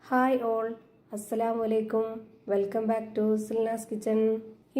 Hi all, അസ്സലാമു അലൈക്കും. Welcome back to Silnas kitchen.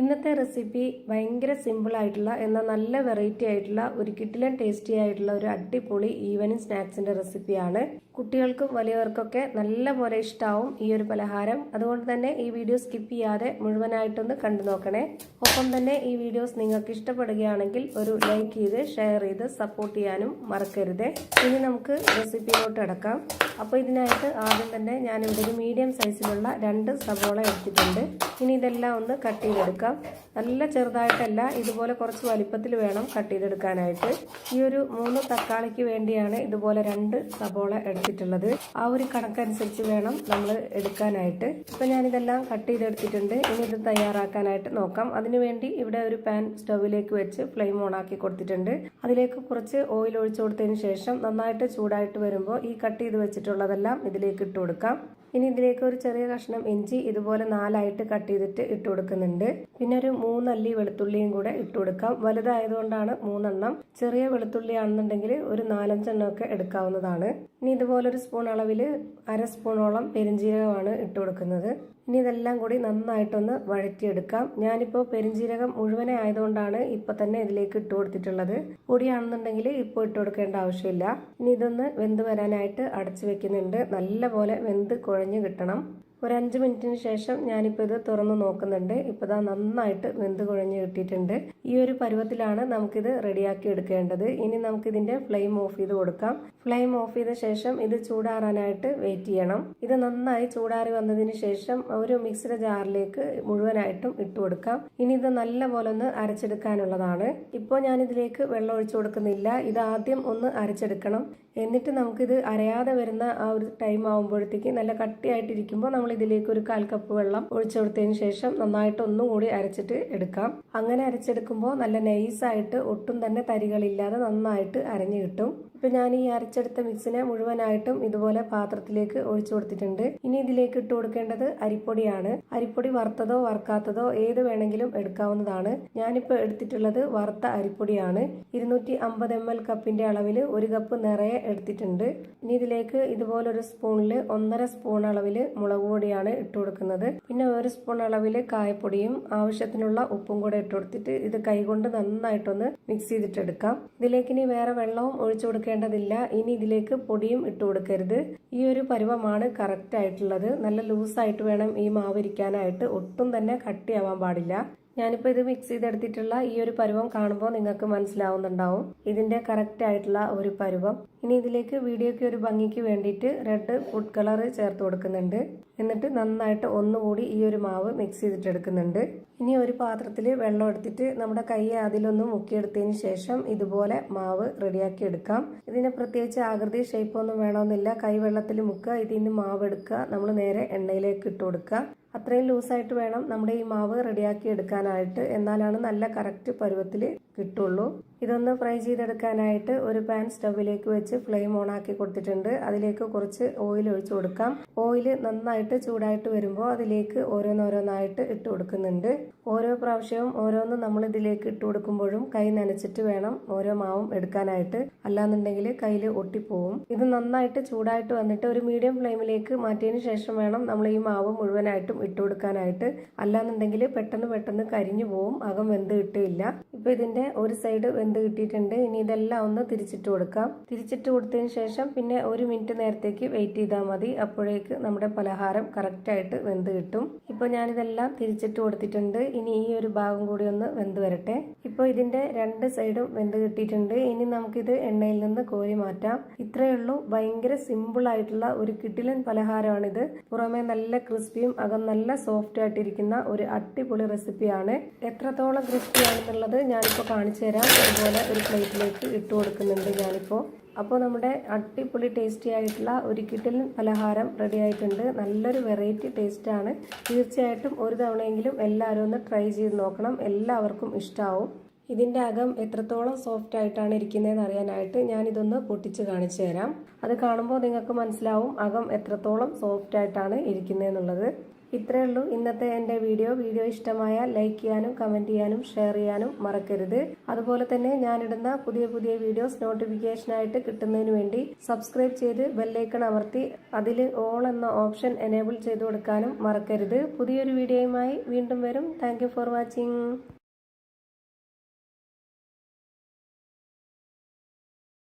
ഇന്നത്തെ റെസിപ്പി ഭയങ്കര സിമ്പിൾ ആയിട്ടുള്ള എന്നാൽ നല്ല വെറൈറ്റി ആയിട്ടുള്ള ഒരു കിടിലൻ ടേസ്റ്റി ആയിട്ടുള്ള ഒരു അടിപൊളി ഈവനിങ് സ്നാക്സിന്റെ റെസിപ്പിയാണ്. കുട്ടികൾക്കും വലിയവർക്കൊക്കെ നല്ല പോലെ ഇഷ്ടാവും ഈ ഒരു പലഹാരം. അതുകൊണ്ട് തന്നെ ഈ വീഡിയോ സ്കിപ്പ് ചെയ്യാതെ മുഴുവനായിട്ടൊന്ന് കണ്ടു നോക്കണേ. ഒപ്പം തന്നെ ഈ വീഡിയോസ് നിങ്ങൾക്ക് ഇഷ്ടപ്പെടുകയാണെങ്കിൽ ഒരു ലൈക്ക് ചെയ്ത് ഷെയർ ചെയ്ത് സപ്പോർട്ട് ചെയ്യാനും മറക്കരുത്. ഇനി നമുക്ക് റെസിപ്പിയിലോട്ട് കിടക്കാം. അപ്പോൾ ഇതിനായിട്ട് ആദ്യം തന്നെ ഞാനിവിടെ ഒരു മീഡിയം സൈസിലുള്ള 2 സവോള എടുത്തിട്ടുണ്ട്. ഇനി ഇതെല്ലാം ഒന്ന് കട്ട് ചെയ്തെടുക്കാം. നല്ല ചെറുതായിട്ടല്ല, ഇതുപോലെ കുറച്ച് വലിപ്പത്തിൽ വേണം കട്ട് ചെയ്തെടുക്കാനായിട്ട്. ഈ ഒരു 3 തക്കാളിക്ക് വേണ്ടിയാണ് ഇതുപോലെ 2 സവോള എടുത്തിട്ടുള്ളത്. ആ ഒരു കണക്കനുസരിച്ച് വേണം നമ്മൾ എടുക്കാനായിട്ട്. ഇപ്പം ഞാനിതെല്ലാം കട്ട് ചെയ്തെടുത്തിട്ടുണ്ട്. ഇനി ഇത് തയ്യാറാക്കാനായിട്ട് നോക്കാം. അതിനുവേണ്ടി ഇവിടെ ഒരു പാൻ സ്റ്റൗവിലേക്ക് വെച്ച് ഫ്ലെയിം ഓൺ ആക്കി കൊടുത്തിട്ടുണ്ട്. അതിലേക്ക് കുറച്ച് ഓയിൽ ഒഴിച്ചു കൊടുത്തതിന് ശേഷം നന്നായിട്ട് ചൂടായിട്ട് വരുമ്പോൾ ഈ കട്ട് ചെയ്ത് വെച്ചിട്ടുള്ളതെല്ലാം ഇതിലേക്ക് ഇട്ട് കൊടുക്കാം. ഇനി ഇതിലേക്ക് ഒരു ചെറിയ കഷ്ണം ഇഞ്ചി ഇതുപോലെ 4 ആയിട്ട് കട്ട് ചെയ്തിട്ട് ഇട്ട് കൊടുക്കുന്നുണ്ട്. പിന്നെ ഒരു 3 അല്ലി വെളുത്തുള്ളിയും കൂടെ ഇട്ട് കൊടുക്കാം. വലുതായതുകൊണ്ടാണ് 3 എണ്ണം. ചെറിയ വെളുത്തുള്ളി ആണെന്നുണ്ടെങ്കിൽ ഒരു 4-5 എണ്ണം ഒക്കെ എടുക്കാവുന്നതാണ്. ഇനി ഇതുപോലെ ഒരു സ്പൂൺ അളവിൽ 1/2 സ്പൂണോളം പെരിഞ്ജീരകമാണ് ഇട്ട് കൊടുക്കുന്നത്. ഇനി ഇതെല്ലാം കൂടി നന്നായിട്ടൊന്ന് വഴറ്റിയെടുക്കാം. ഞാനിപ്പോൾ പെരിഞ്ജീരകം മുഴുവനെ ആയതുകൊണ്ടാണ് ഇപ്പൊ തന്നെ ഇതിലേക്ക് ഇട്ട് കൊടുത്തിട്ടുള്ളത്. പൊടിയാണെന്നുണ്ടെങ്കിൽ ഇപ്പോൾ ഇട്ട് കൊടുക്കേണ്ട ആവശ്യമില്ല. ഇനി ഇതൊന്ന് വെന്ത് വരാനായിട്ട് അടച്ചു വെക്കുന്നുണ്ട്. നല്ലപോലെ വെന്ത് കുഴഞ്ഞു കിട്ടണം. ഒരു 5 മിനിറ്റിന് ശേഷം ഞാനിപ്പോൾ ഇത് തുറന്ന് നോക്കുന്നുണ്ട്. ഇപ്പോൾ ഇതാ നന്നായിട്ട് വെന്ത് കുഴഞ്ഞ് കിട്ടിയിട്ടുണ്ട്. ഈ ഒരു പരുവത്തിലാണ് നമുക്കിത് റെഡിയാക്കി എടുക്കേണ്ടത്. ഇനി നമുക്കിതിന്റെ ഫ്ലെയിം ഓഫ് ചെയ്ത് കൊടുക്കാം. ഫ്ലെയിം ഓഫ് ചെയ്ത ശേഷം ഇത് ചൂടാറാനായിട്ട് വെയിറ്റ് ചെയ്യണം. ഇത് നന്നായി ചൂടാറി വന്നതിന് ശേഷം ഒരു മിക്സിയുടെ ജാറിലേക്ക് മുഴുവനായിട്ടും ഇട്ട് കൊടുക്കാം. ഇനി ഇത് നല്ലപോലെ ഒന്ന് അരച്ചെടുക്കാനുള്ളതാണ്. ഇപ്പോൾ ഞാനിതിലേക്ക് വെള്ളം ഒഴിച്ചു കൊടുക്കുന്നില്ല. ഇത് ആദ്യം ഒന്ന് അരച്ചെടുക്കണം. എന്നിട്ട് നമുക്കിത് അരയാതെ വരുന്ന ആ ഒരു ടൈം ആകുമ്പോഴത്തേക്ക് നല്ല കട്ടിയായിട്ടിരിക്കുമ്പോൾ നമ്മൾ ഇതിലേക്ക് ഒരു 1/4 കപ്പ് വെള്ളം ഒഴിച്ചു കൊടുത്തതിന് ശേഷം നന്നായിട്ട് ഒന്നും കൂടി അരച്ചിട്ട് എടുക്കാം. അങ്ങനെ അരച്ചെടുക്കുമ്പോൾ നല്ല നൈസായിട്ട് ഒട്ടും തന്നെ തരികളില്ലാതെ നന്നായിട്ട് അരഞ്ഞു കിട്ടും. ഇപ്പൊ ഞാൻ ഈ അരച്ചെടുത്ത മിക്സിനെ മുഴുവനായിട്ടും ഇതുപോലെ പാത്രത്തിലേക്ക് ഒഴിച്ചു കൊടുത്തിട്ടുണ്ട്. ഇനി ഇതിലേക്ക് ഇട്ട് കൊടുക്കേണ്ടത് അരിപ്പൊടിയാണ്. അരിപ്പൊടി വറുത്തതോ വറുക്കാത്തതോ ഏത് വേണമെങ്കിലും എടുക്കാവുന്നതാണ്. ഞാനിപ്പോ എടുത്തിട്ടുള്ളത് വറുത്ത അരിപ്പൊടിയാണ്. 250 ml കപ്പിന്റെ അളവിൽ 1 കപ്പ് നിറയെ എടുത്തിട്ടുണ്ട്. ഇനി ഇതിലേക്ക് ഇതുപോലെ ഒരു സ്പൂണിൽ 1.5 സ്പൂൺ അളവിൽ മുളക് പൊടിയാണ് ഇട്ട് കൊടുക്കുന്നത്. പിന്നെ 1 സ്പൂൺ അളവിൽ കായപ്പൊടിയും ആവശ്യത്തിനുള്ള ഉപ്പും കൂടെ ഇട്ട് കൊടുത്തിട്ട് ഇത് കൈകൊണ്ട് നന്നായിട്ടൊന്ന് മിക്സ് ചെയ്തിട്ടെടുക്കാം. ഇതിലേക്ക് ഇനി വേറെ വെള്ളവും ഒഴിച്ചു കൊടുക്കേണ്ടതില്ല. ഇനി ഇതിലേക്ക് പൊടിയും ഇട്ട് കൊടുക്കരുത്. ഈ ഒരു പരുവമാണ് കറക്റ്റ് ആയിട്ടുള്ളത്. നല്ല ലൂസായിട്ട് വേണം ഈ മാവ് ഇരിക്കാനായിട്ട്. ഒട്ടും തന്നെ കട്ടിയാവാൻ പാടില്ല. ഞാനിപ്പോൾ ഇത് മിക്സ് ചെയ്തെടുത്തിട്ടുള്ള ഈ ഒരു പരുവം കാണുമ്പോൾ നിങ്ങൾക്ക് മനസ്സിലാവുന്നുണ്ടാവും ഇതിന്റെ കറക്റ്റ് ആയിട്ടുള്ള ഒരു പരുവം. ഇനി ഇതിലേക്ക് വീഡിയോയ്ക്ക് ഒരു ഭംഗിക്ക് വേണ്ടിയിട്ട് റെഡ് ഫുഡ് കളർ ചേർത്ത് കൊടുക്കുന്നുണ്ട്. എന്നിട്ട് നന്നായിട്ട് ഒന്നുകൂടി ഈ ഒരു മാവ് മിക്സ് ചെയ്തിട്ടെടുക്കുന്നുണ്ട്. ഇനി ഒരു പാത്രത്തിൽ വെള്ളം എടുത്തിട്ട് നമ്മുടെ കൈയെ അതിലൊന്ന് മുക്കിയെടുത്തതിന് ശേഷം ഇതുപോലെ മാവ് റെഡിയാക്കി എടുക്കാം. ഇതിന് പ്രത്യേകിച്ച് ആകൃതി ഷേപ്പ് ഒന്നും വേണമെന്നില്ല. കൈ വെള്ളത്തിൽ മുക്കുക, ഇതിന് മാവ് എടുക്കുക, നമ്മൾ നേരെ എണ്ണയിലേക്ക് ഇട്ട് കൊടുക്കുക. അത്രയും ലൂസായിട്ട് വേണം നമ്മുടെ ഈ മാവ് റെഡിയാക്കി എടുക്കാനായിട്ട്. എന്നാലാണ് നല്ല കറക്റ്റ് പരുവത്തിൽ കിട്ടുള്ളൂ. ഇതൊന്ന് ഫ്രൈ ചെയ്തെടുക്കാനായിട്ട് ഒരു പാൻ സ്റ്റൗവിലേക്ക് വെച്ച് ഫ്ലെയിം ഓൺ ആക്കി കൊടുത്തിട്ടുണ്ട്. അതിലേക്ക് കുറച്ച് ഓയിൽ ഒഴിച്ചു കൊടുക്കാം. ഓയിൽ നന്നായിട്ട് ചൂടായിട്ട് വരുമ്പോൾ അതിലേക്ക് ഓരോന്നോരോന്നായിട്ട് ഇട്ട് കൊടുക്കുന്നുണ്ട്. ഓരോ പ്രാവശ്യവും ഓരോന്ന് നമ്മൾ ഇതിലേക്ക് ഇട്ട് കൊടുക്കുമ്പോഴും കൈ നനച്ചിട്ട് വേണം ഓരോ മാവും എടുക്കാനായിട്ട്. അല്ലാന്നുണ്ടെങ്കിൽ കയ്യിൽ ഒട്ടിപ്പോവും. ഇത് നന്നായിട്ട് ചൂടായിട്ട് വന്നിട്ട് ഒരു മീഡിയം ഫ്ലെയിമിലേക്ക് മാറ്റിയതിന് ശേഷം വേണം നമ്മൾ ഈ മാവ് മുഴുവനായിട്ടും ഇട്ട് കൊടുക്കാനായിട്ട്. അല്ലാന്നുണ്ടെങ്കിൽ പെട്ടെന്ന് കരിഞ്ഞു പോവും, അകം വെന്ത് കിട്ടില്ല. ഇപ്പൊ ഇതിന്റെ ഒരു സൈഡ് വെന്ത് കിട്ടിയിട്ടുണ്ട്. ഇനി ഇതെല്ലാം ഒന്ന് തിരിച്ചിട്ട് കൊടുക്കാം. തിരിച്ചിട്ട് കൊടുത്തതിന് ശേഷം പിന്നെ 1 മിനിറ്റ് നേരത്തേക്ക് വെയിറ്റ് ചെയ്താൽ മതി. അപ്പോഴേക്ക് നമ്മുടെ പലഹാരം കറക്റ്റ് ആയിട്ട് വെന്ത് കിട്ടും. ഇപ്പൊ ഞാനിതെല്ലാം തിരിച്ചിട്ട് കൊടുത്തിട്ടുണ്ട്. ഇനി ഈ ഒരു ഭാഗം കൂടി ഒന്ന് വെന്ത് വരട്ടെ. ഇപ്പൊ ഇതിന്റെ 2 സൈഡും വെന്ത് കിട്ടിയിട്ടുണ്ട്. ഇനി നമുക്കിത് എണ്ണയിൽ നിന്ന് കോരി മാറ്റാം. ഇത്രയേ ഉള്ളൂ. ഭയങ്കര സിമ്പിൾ ആയിട്ടുള്ള ഒരു കിടിലൻ പലഹാരമാണിത്. പുറമെ നല്ല ക്രിസ്പിയും അകം നല്ല സോഫ്റ്റ് ആയിട്ടിരിക്കുന്ന ഒരു അടിപൊളി റെസിപ്പിയാണ്. എത്രത്തോളം ക്രിസ്പി ആണെന്നുള്ളത് ഞാനിപ്പോൾ കാണിച്ചു തരാം. അതുപോലെ ഒരു പ്ലേറ്റിലേക്ക് ഇട്ട് കൊടുക്കുന്നുണ്ട് ഞാനിപ്പോൾ. അപ്പോൾ നമ്മുടെ അടിപൊളി ടേസ്റ്റി ആയിട്ടുള്ള ഒരു കിടിലൻ പലഹാരം റെഡി ആയിട്ടുണ്ട്. നല്ലൊരു വെറൈറ്റി ടേസ്റ്റാണ്. തീർച്ചയായിട്ടും ഒരു തവണയെങ്കിലും എല്ലാവരും ഒന്ന് ട്രൈ ചെയ്ത് നോക്കണം. എല്ലാവർക്കും ഇഷ്ടമാവും. ഇതിൻ്റെ അകം എത്രത്തോളം സോഫ്റ്റ് ആയിട്ടാണ് ഇരിക്കുന്നതെന്ന് അറിയാനായിട്ട് ഞാനിതൊന്ന് പൊട്ടിച്ച് കാണിച്ചു തരാം. അത് കാണുമ്പോൾ നിങ്ങൾക്ക് മനസ്സിലാവും അകം എത്രത്തോളം സോഫ്റ്റ് ആയിട്ടാണ് ഇരിക്കുന്നതെന്നുള്ളത്. ഇത്രയേ ഉള്ളൂ ഇന്നത്തെ എൻ്റെ വീഡിയോ ഇഷ്ടമായാൽ ലൈക്ക് ചെയ്യാനും കമൻറ്റ് ചെയ്യാനും ഷെയർ ചെയ്യാനും മറക്കരുത്. അതുപോലെ തന്നെ ഞാനിടുന്ന പുതിയ വീഡിയോസ് നോട്ടിഫിക്കേഷനായിട്ട് കിട്ടുന്നതിന് വേണ്ടി സബ്സ്ക്രൈബ് ചെയ്ത് ബെല്ലൈക്കൺ അമർത്തി അതിൽ ഓൾ എന്ന ഓപ്ഷൻ എനേബിൾ ചെയ്ത് കൊടുക്കാനും മറക്കരുത്. പുതിയൊരു വീഡിയോയുമായി വീണ്ടും വരും. Thank you for watching.